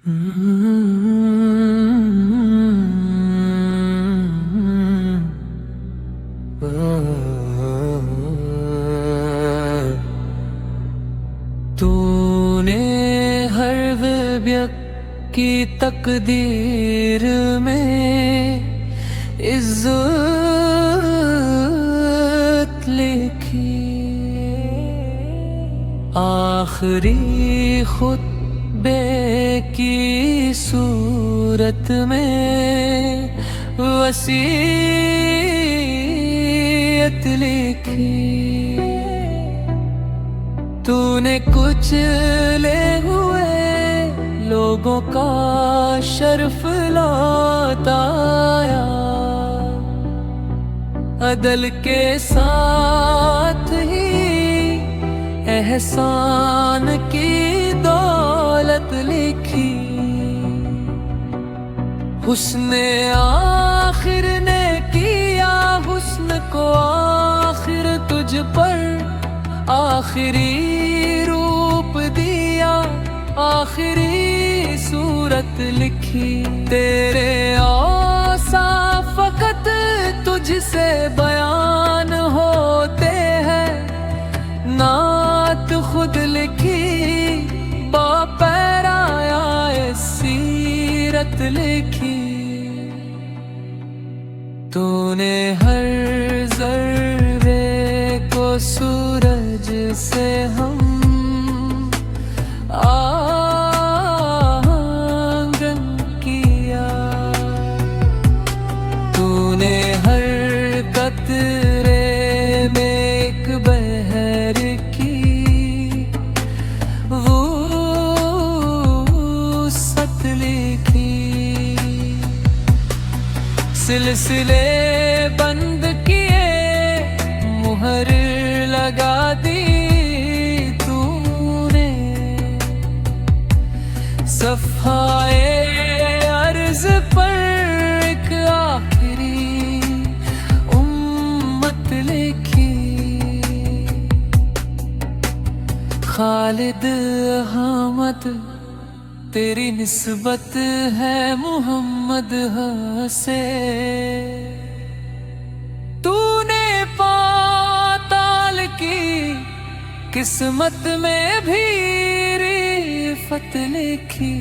तूने हर व्यक्ति की तकदीर में इज्जत लिखी। आखिरी खुतबे की सूरत में वसीयत लिखी। तूने कुचले हुए लोगों का शर्फ लौटाया। अदल के साथ ही एहसान की दौलत लिखी। हुस्ने आखिर ने किया हुस्न को आखिर तुझ पर। आखिरी रूप दिया आखिरी सूरत लिखी। तेरे औसाफ फकत तुझसे बयान होते हैं। नात खुद लिखी बापैराया सीरत लिखी। तूने हर ज़र्रे को सूरज से हम आंगन किया। तूने हर कतरे में एक बहर की वूसअत लिखी। सिलसिले बंद किए मुहर लगा दी तूने। सफ़ाए अर्ज़ पर एक आखिरी उम्मत लिखी। खालिद अहमद तेरी निस्बत है मोहम्मद से। तूने पाताल की किस्मत में भी रिफ़त लिखी।